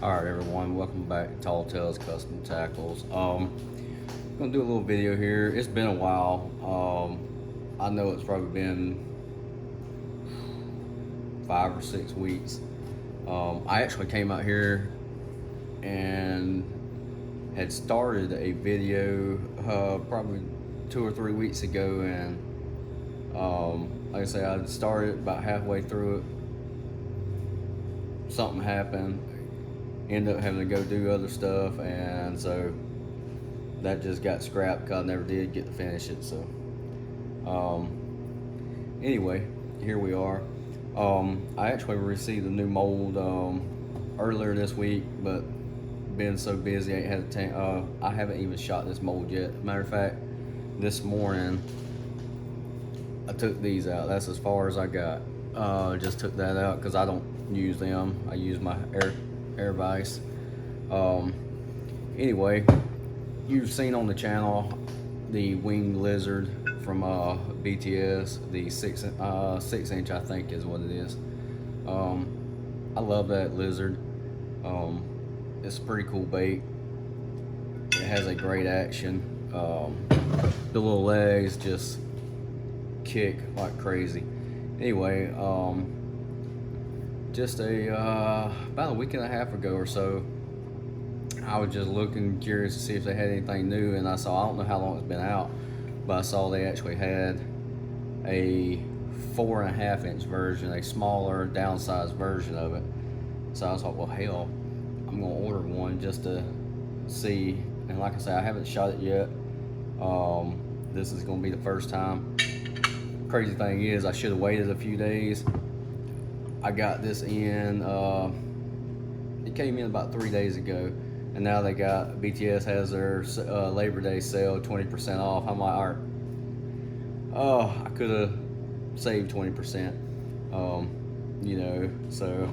All right, everyone, welcome back to Tall Tales Custom Tackles. Gonna do a little video here. It's been a while. I know it's probably been 5 or 6 weeks. I actually came out here and had started a video probably 2 or 3 weeks ago, and like I say, I started about halfway through it. Something happened. Ended up having to go do other stuff, and so that just got scrapped because I never did get to finish it. So anyway, here we are. I actually received a new mold earlier this week, but been so busy I ain't had I haven't even shot this mold yet. Matter of fact, this morning I took these out. That's as far as I got. Just took that out because I don't use them. I use my air vise. Anyway, you've seen on the channel the winged lizard from BTS, the 6 inch I think is what it is. I love that lizard. It's a pretty cool bait. It has a great action. The little legs just kick like crazy. Anyway, just about a week and a half ago or so, I was just looking curious to see if they had anything new, and I don't know how long it's been out, but I saw they actually had a 4.5 inch version, a smaller downsized version of it. So I was like, well, hell, I'm gonna order one just to see. And like I said, I haven't shot it yet. This is gonna be the first time. Crazy thing is, I should have waited a few days. I got this in, it came in about 3 days ago, and now BTS has their Labor Day sale, 20% off. I'm like, all right, oh, I could have saved 20%, so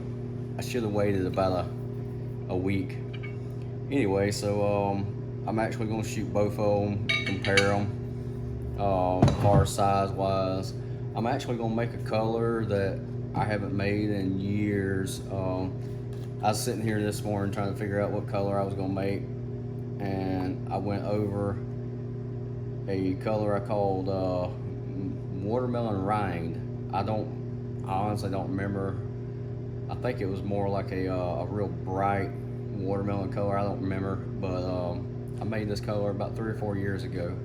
I should have waited about a week. Anyway, so I'm actually going to shoot both of them, compare them, far size wise. I'm actually going to make a color that I haven't made in years. I was sitting here this morning trying to figure out what color I was going to make, and I went over a color I called watermelon rind. I honestly don't remember. I think it was more like a real bright watermelon color. I don't remember, but I made this color about 3 or 4 years ago.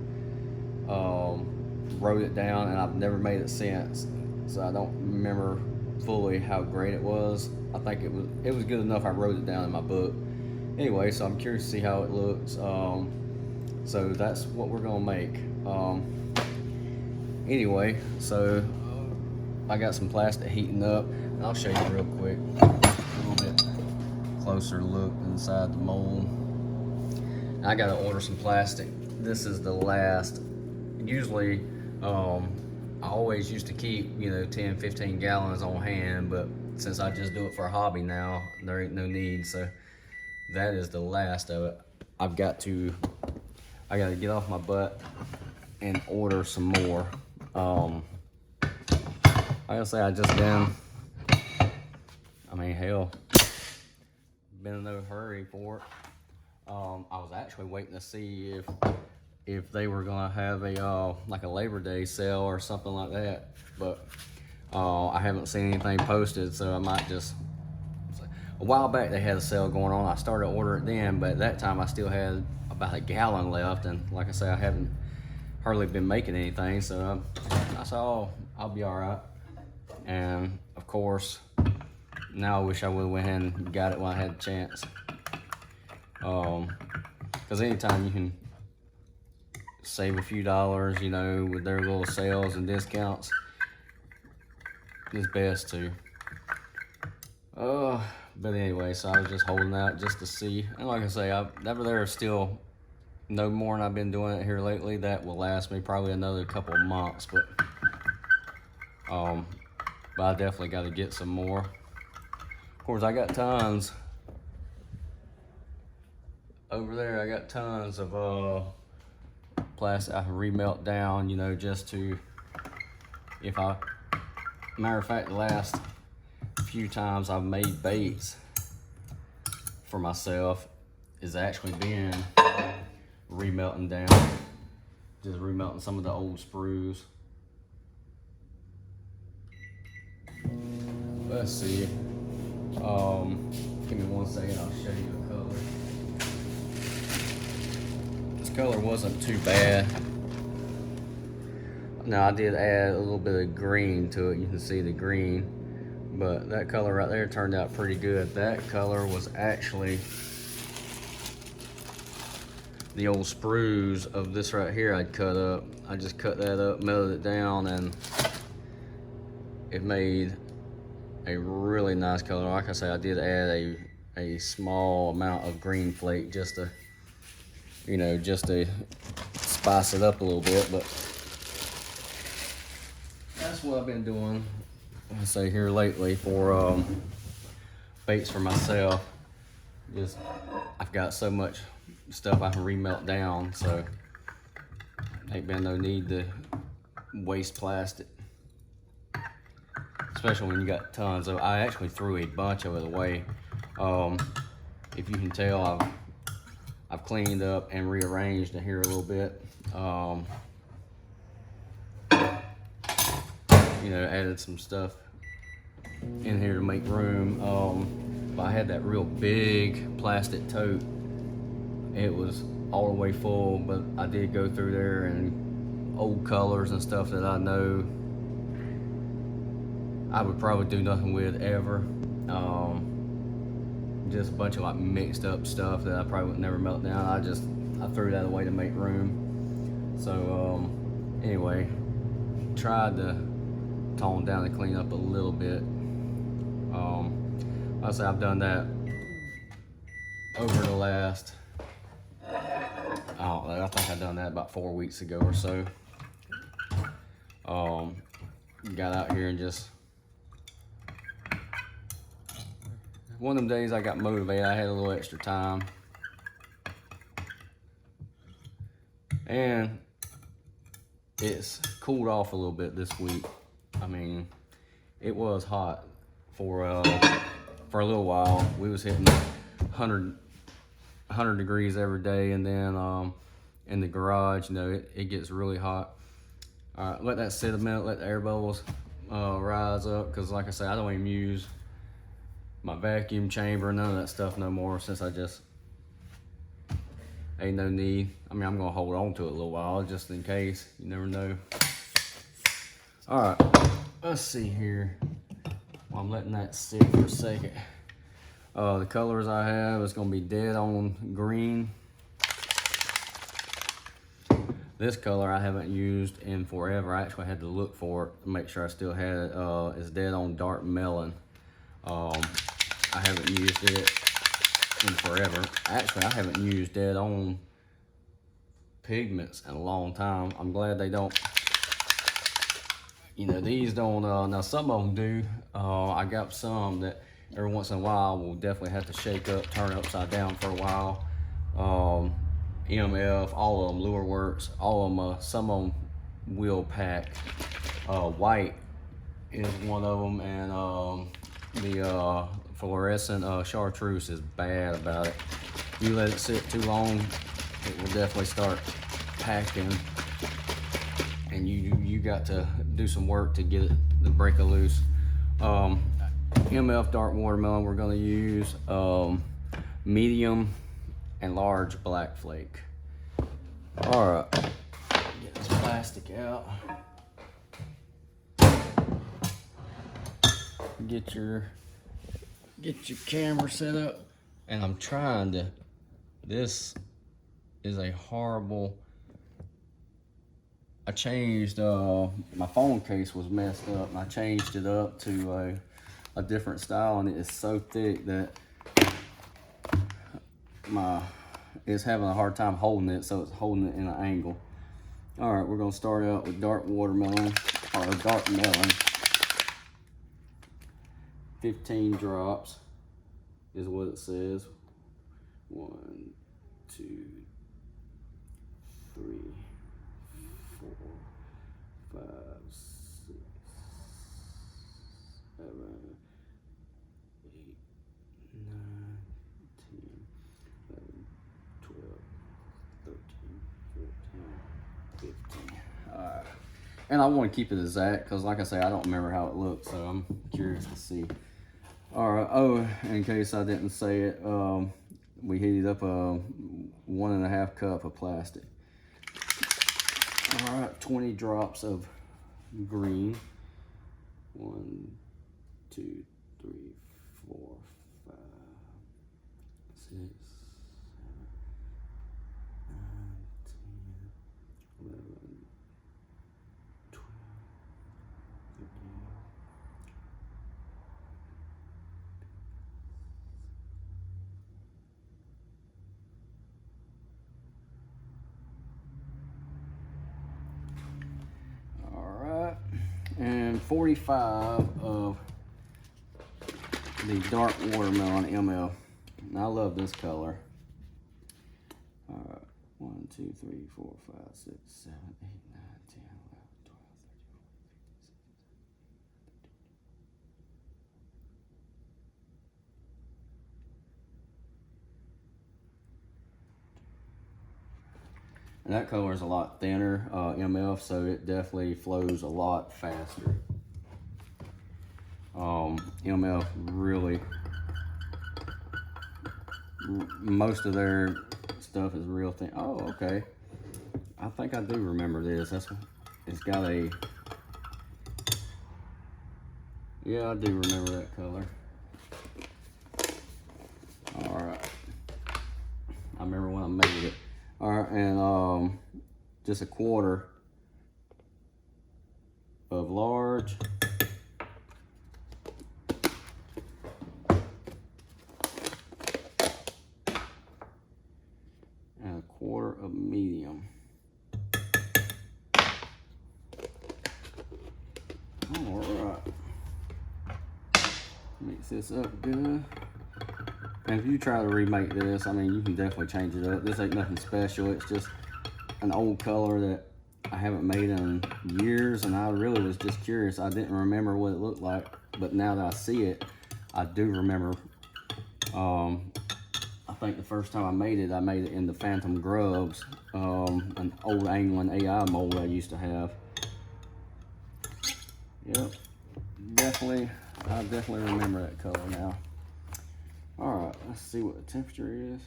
Wrote it down, and I've never made it since, so I don't remember fully how great it was. I think it was good enough. I wrote it down in my book. Anyway, so I'm curious to see how it looks. So that's what we're gonna make. Anyway, so I got some plastic heating up, and I'll show you real quick, a little bit closer look inside the mold. I gotta order some plastic. This is the last. Usually, I always used to keep 10-15 gallons on hand, but since I just do it for a hobby now, there ain't no need. So that is the last of it. I gotta get off my butt and order some more. Like I say, hell, been in no hurry for it. I was actually waiting to see if they were gonna have a like a Labor Day sale or something like that, but I haven't seen anything posted, so I might just. A while back they had a sale going on. I started ordering it then, but at that time I still had about a gallon left, and like I say, I haven't hardly been making anything, so I said, oh, I'll be all right. And of course, now I wish I would have went ahead and got it when I had a chance, because anytime you can save a few dollars, with their little sales and discounts, it's best to. But anyway, so I was just holding out just to see. And like I say, there's still no more than I've been doing it here lately. That will last me probably another couple of months, but I definitely got to get some more. Of course, I got tons over there. I got tons of plastic I can remelt down, just to, matter of fact, the last few times I've made baits for myself is actually being remelting down, just remelting some of the old sprues. Let's see. Give me 1 second, I'll show you the color. This color wasn't too bad. Now I did add a little bit of green to it. You can see the green, but that color right there turned out pretty good. That color was actually the old sprues of this right here I'd cut up. I just cut that up, melted it down, and it made a really nice color. Like I say, I did add a small amount of green flake just to, you know, just to spice it up a little bit, but that's what I've been doing, I say, here lately for baits for myself. Just, I've got so much stuff I can remelt down, so ain't been no need to waste plastic. Especially when you got tons of, I actually threw a bunch of it away. If you can tell, I've cleaned up and rearranged it here a little bit. You know, added some stuff in here to make room. But I had that real big plastic tote. It was all the way full, but I did go through there and old colors and stuff that I know I would probably do nothing with ever. Just a bunch of like mixed up stuff that I probably would never melt down. I threw that away to make room. So anyway, tried to tone down and clean up a little bit. Like I say, I've done that over the last, I don't know, I think I've done that about 4 weeks ago or so. Got out here and just, one of them days I got motivated. I had a little extra time, and it's cooled off a little bit this week. I mean, it was hot for a little while. We was hitting 100 degrees every day, and then in the garage, you know, it gets really hot. All right, let that sit a minute, let the air bubbles rise up, because like I said, I don't even use my vacuum chamber, none of that stuff no more, since I just ain't no need. I mean, I'm gonna hold on to it a little while just in case, you never know. All right, let's see here. Well, I'm letting that sit for a second. The colors I have is gonna be dead on green. This color I haven't used in forever. I actually had to look for it to make sure I still had it. It's dead on dark melon. I haven't used it in forever. Actually, I haven't used dead on pigments in a long time. I'm glad they don't, you know, these don't, now some of them do. I got some that every once in a while will definitely have to shake up, turn upside down for a while. MF, all of them, Lure Works, all of them, some of them will pack. White is one of them, and the fluorescent chartreuse is bad about it. If you let it sit too long, it will definitely start packing, and you got to do some work to get it to break it loose. MF dark watermelon, we're going to use medium and large black flake. All right, get this plastic out. Get your camera set up, and I'm trying to, this is a horrible, I changed, my phone case was messed up, and I changed it up to a different style, and it is so thick that it's having a hard time holding it, so it's holding it in an angle. All right, we're gonna start out with dark watermelon, or dark melon. 15 drops is what it says. 1, 2, 3, 4, 5, 6, 7, 8, 9, 10, And I want to keep it exact because, like I say, I don't remember how it looks, so I'm curious to see. All right. Oh, in case I didn't say it, we heated up a 1.5 cup of plastic. All right, 20 drops of green. 1, 2, 3, 4, 5, 6, 7, 8, 9, 10, 11, 12, 13. All right, and 45 of the dark watermelon ML. And I love this color. All right, 1, 2, 3, 4, 5, 6, 7, 8, 9, 10, 11, 12, 13, 14, 15, 16, 17, 18, 19, 20. And that color is a lot thinner, MF, so it definitely flows a lot faster. MF really, most of their stuff is real thin. Oh, okay. I think I do remember this. It's got a, yeah, I do remember that color. All right. I remember when I made it. All right, and just a quarter of large. And a quarter of medium. All right. Mix this up good. And if you try to remake this, I mean, you can definitely change it up. This ain't nothing special. It's just an old color that I haven't made in years, and I really was just curious. I didn't remember what it looked like, but now that I see it, I do remember. I think the first time I made it in the Phantom Grubs, an old England AI mold I used to have. Yep, I definitely remember that color now. All right, let's see what the temperature is.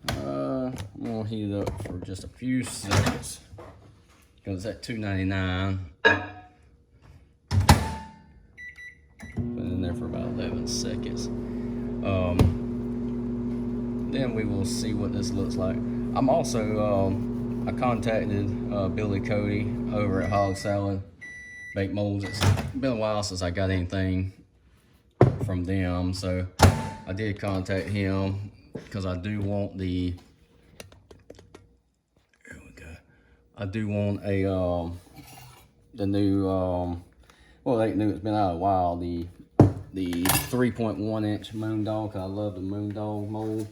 I'm gonna heat it up for just a few seconds because it's at 299. Put it in there for about 11 seconds. Then we will see what this looks like. I'm also, I contacted Billy Cody over at Hog Salad Baked Molds. It's been a while since I got anything from them, so I did contact him because I do want the, there we go. I do want a, the new, well, it ain't new, it's been out a while, the 3.1 inch Moondog, cause I love the Moondog mold.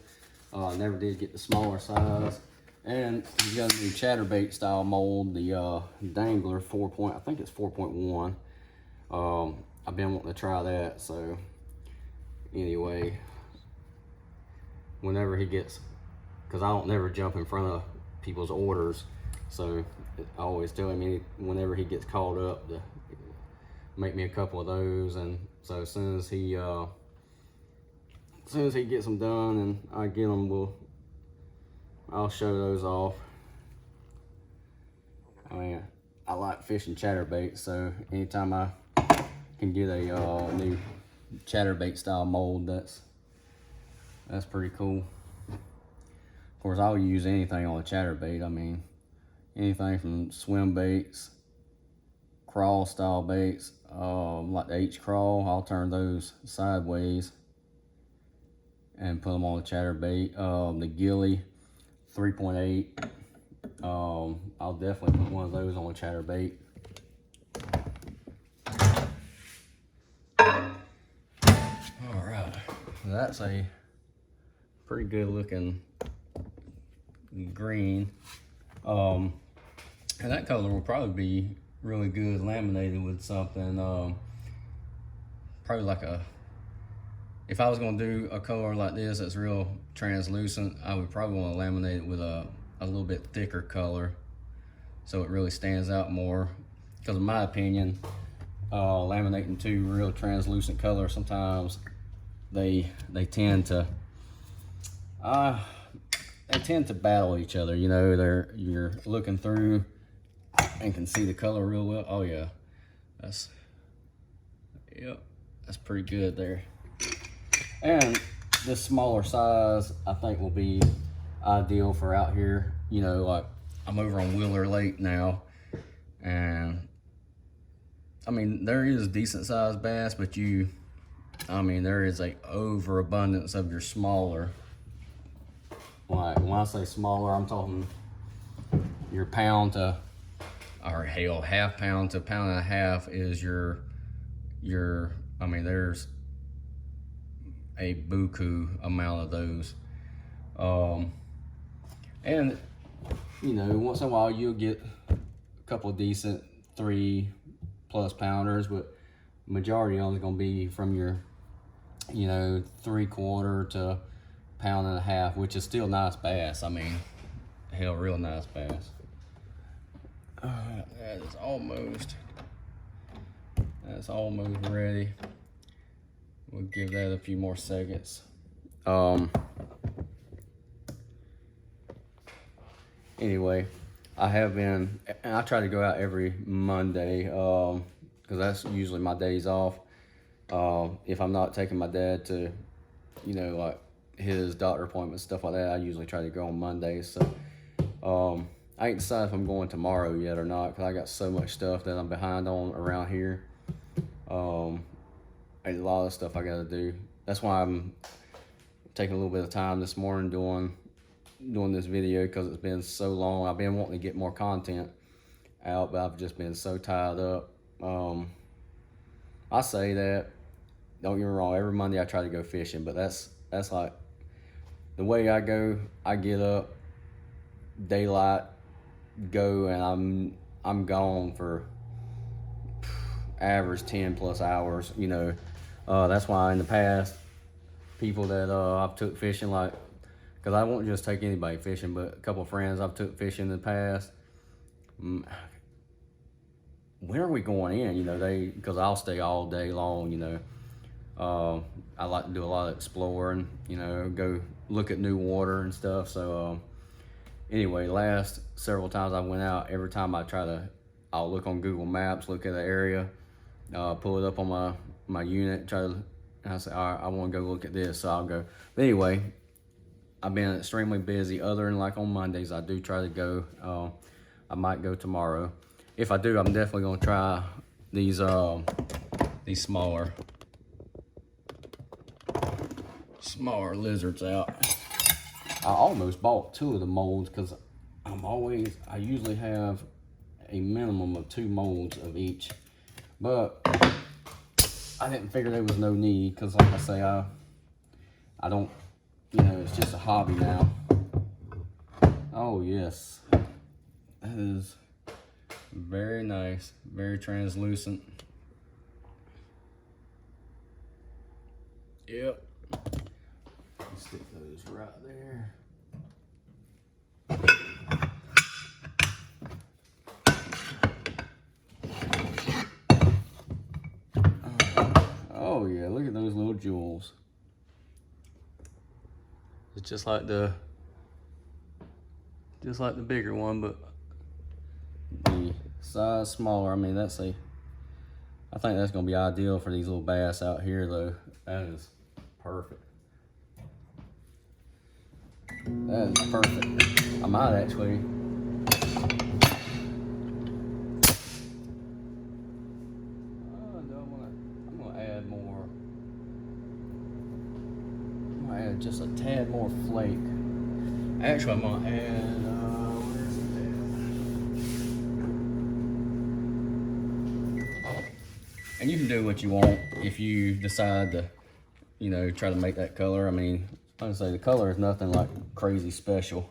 I never did get the smaller size. And he's got a new chatterbait style mold, the Dangler I think it's 4.1. I've been wanting to try that, so anyway, whenever he gets, because I don't never jump in front of people's orders, so I always tell him whenever he gets called up to make me a couple of those. And so as soon as he gets them done and I get them, I'll show those off. I mean, I like fishing chatterbait, so anytime I can get a new chatterbait style mold, that's pretty cool. Of course, I'll use anything on a chatterbait. I mean, anything from swim baits, crawl style baits, like the H crawl, I'll turn those sideways and put them on a chatterbait. The Gilly 3.8, I'll definitely put one of those on a chatterbait. All right, that's a pretty good looking green. And that color will probably be really good laminated with something, probably like if I was gonna do a color like this that's real translucent, I would probably want to laminate it with a little bit thicker color. so it really stands out more. Because in my opinion, laminating two real translucent colors, sometimes they tend to battle each other. You know, you're looking through and can see the color real well. Oh yeah, that's pretty good there. And this smaller size I think will be ideal for out here. You know, like I'm over on Wheeler Lake now, and I mean there is decent sized bass, but there is a overabundance of your smaller. Like when I say smaller, I'm talking your pound to, or hell, half pound to pound and a half is your I mean, there's a buku amount of those. And you know, once in a while you'll get a couple decent 3+ pounders, but majority of them is gonna be from your, you know, 3/4 to pound and a half, which is still nice bass. I mean, hell, real nice bass. That's almost ready. We'll give that a few more seconds. Anyway, I have been, and I try to go out every Monday, because that's usually my days off. If I'm not taking my dad to, you know, like his doctor appointments, stuff like that, I usually try to go on Mondays. So I ain't decided if I'm going tomorrow yet or not, because I got so much stuff that I'm behind on around here. A lot of stuff I gotta do. That's why I'm taking a little bit of time this morning doing this video, because it's been so long. I've been wanting to get more content out, but I've just been so tied up. I say that, don't get me wrong, every Monday I try to go fishing, but that's like the way I go. I get up, daylight, go, and I'm gone for average 10+ hours, you know. That's why in the past, people that I've took fishing, like, because I won't just take anybody fishing, but a couple of friends I've took fishing in the past, when are we going in, you know, because I'll stay all day long, you know. I like to do a lot of exploring, you know, go look at new water and stuff. So anyway, last several times I went out, every time I'll look on Google Maps, look at the area, pull it up on my unit, and I say, all right, I want to go look at this, so I'll go. But anyway, I've been extremely busy. Other than like on Mondays, I do try to go. I might go tomorrow. If I do, I'm definitely gonna try these smaller lizards out. I almost bought 2 of the molds, because I usually have a minimum of 2 molds of each, but I didn't figure there was no need, because like I say, I don't, you know, it's just a hobby now. Oh yes, that is very nice, very translucent. Yep. Stick those right there. Oh yeah, look at those little jewels. It's just like the bigger one, but the size smaller. I mean, I think that's gonna be ideal for these little bass out here, though. That is perfect. That is perfect. I might actually. I'm gonna add more. I'm gonna add just a tad more flake. Actually, I'm gonna add. Where is it at? And you can do what you want if you decide to, you know, try to make that color. I mean, like I say, the color is nothing like crazy special.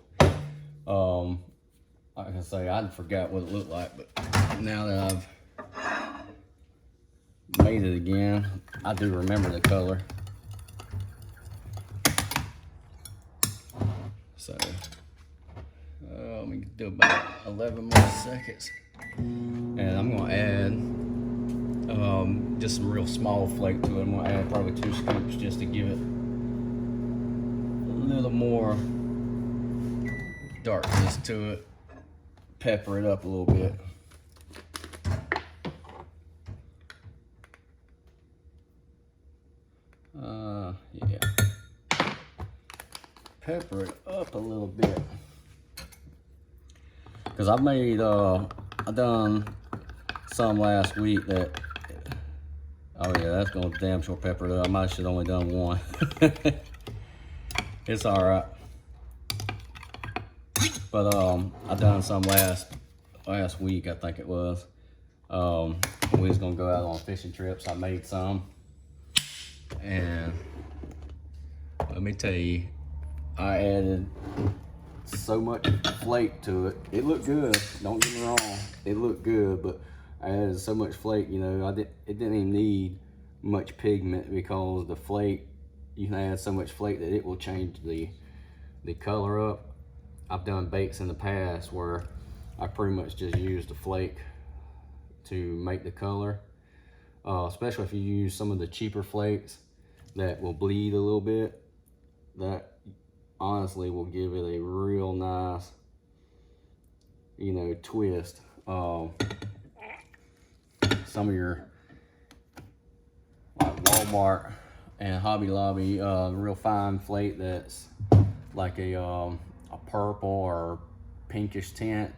Like I say, I forgot what it looked like, but now that I've made it again, I do remember the color. So, Let me do about 11 more seconds. And I'm gonna add just some real small flake to it. I'm gonna add probably 2 scoops just to give it a little more darkness to it. Pepper it up a little bit. Yeah. Pepper it up a little bit. Cause I done some last week that, oh yeah, that's gonna damn sure pepper it up. I might should only done one. It's all right. But I done some last week, I think it was. We was gonna go out on fishing trips. I made some, and let me tell you, I added so much flake to it. It looked good, don't get me wrong, it looked good, but I added so much flake, you know, it didn't even need much pigment, because the flake, you can add so much flake that it will change the color up. I've done baits in the past where I pretty much just use the flake to make the color, especially if you use some of the cheaper flakes that will bleed a little bit. That honestly will give it a real nice, you know, twist. Some of your like Walmart and Hobby Lobby, real fine flake that's like a purple or pinkish tint,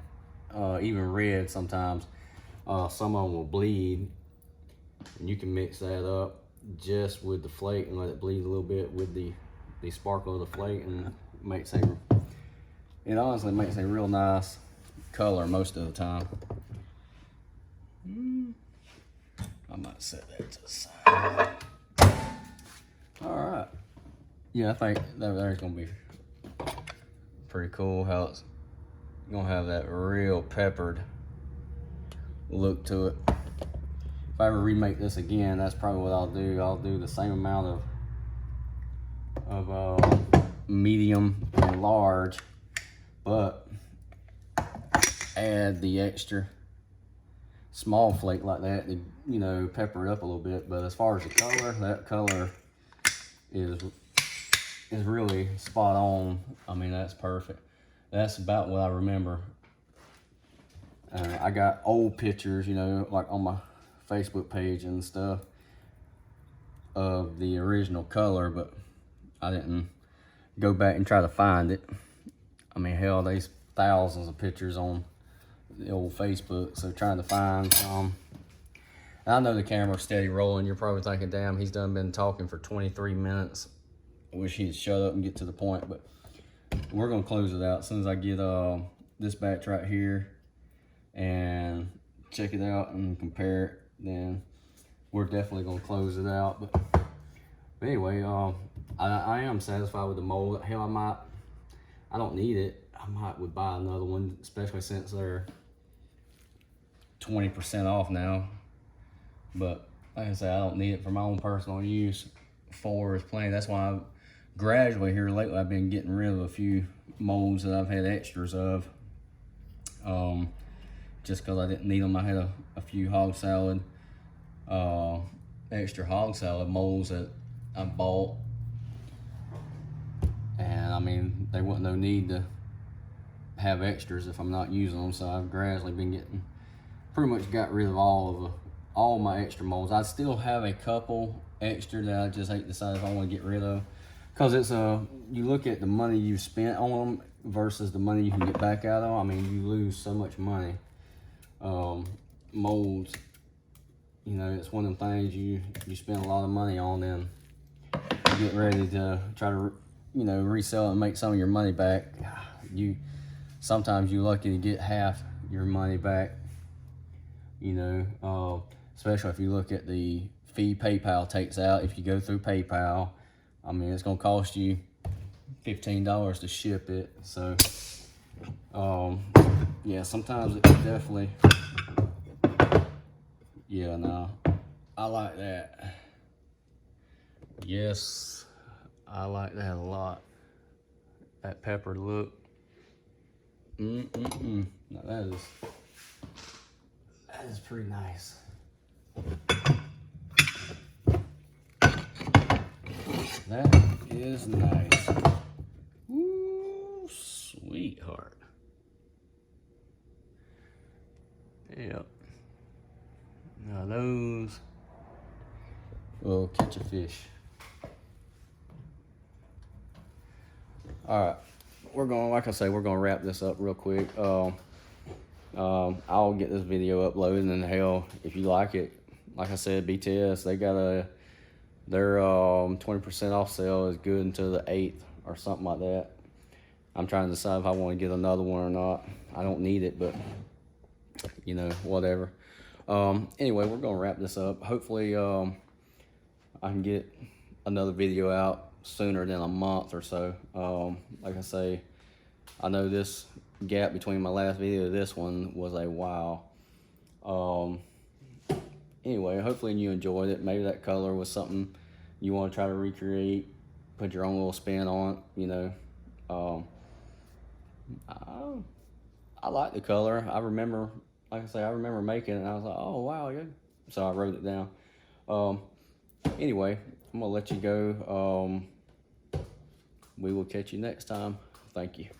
even red sometimes. Some of them will bleed, and you can mix that up just with the flake and let it bleed a little bit with the sparkle of the flake, and it honestly makes a real nice color most of the time. I might set that to the side. All right. Yeah, I think there's gonna be pretty cool how it's gonna have that real peppered look to it. If I ever remake this again, that's probably what I'll do. I'll do the same amount of medium and large, but add the extra small flake like that to, you know, pepper it up a little bit. But as far as the color, that color is really spot on. I mean, that's perfect. That's about what I remember. I got old pictures, you know, like on my Facebook page and stuff of the original color, but I didn't go back and try to find it. I mean, hell, there's thousands of pictures on the old Facebook, so trying to find some. And I know the camera's steady rolling. You're probably thinking, damn, he's been talking for 23 minutes. I wish he'd shut up and get to the point, but we're gonna close it out as soon as I get this batch right here and check it out and compare it. Then we're definitely gonna close it out. But anyway, I am satisfied with the mold. Hell, I don't need it. Would buy another one, especially since they're 20% off now. But like I said, I don't need it for my own personal use. 4 is plenty. That's why I've gradually here lately I've been getting rid of a few molds that I've had extras of. Just because I didn't need them. I had a few hog salad, extra hog salad molds that I bought, and I mean, there wasn't no need to have extras if I'm not using them. So I've gradually been pretty much got rid of all my extra molds. I still have a couple extra that I just ain't decided if I want to get rid of, because it's you look at the money you spent on them versus the money you can get back out of them. I mean, you lose so much money. Molds, you know, it's one of them things you spend a lot of money on, and you get ready to try to, you know, resell it and make some of your money back. Sometimes you're lucky to get half your money back, you know, especially if you look at the fee PayPal takes out. If you go through PayPal, I mean, it's gonna cost you $15 to ship it. So yeah, sometimes it definitely, yeah, no, I like that. Yes, I like that a lot. That peppered look. Now that is pretty nice. That is nice. Woo, sweetheart. Yep. Now those will catch a fish. All right, like I say, we're gonna wrap this up real quick. I'll get this video uploaded, and hell, if you like it, like I said, BTS, they got their 20% off sale is good until the 8th or something like that. I'm trying to decide if I want to get another one or not. I don't need it, but you know, whatever. Anyway, we're gonna wrap this up. Hopefully, I can get another video out sooner than a month or so. Like I say, I know this gap between my last video and this one was a while. Anyway, hopefully you enjoyed it. Maybe that color was something you want to try to recreate, put your own little spin on it, you know. I like the color. I remember, like I say, I remember making it, and I was like, oh, wow, yeah. So I wrote it down. Anyway, I'm going to let you go. We will catch you next time. Thank you.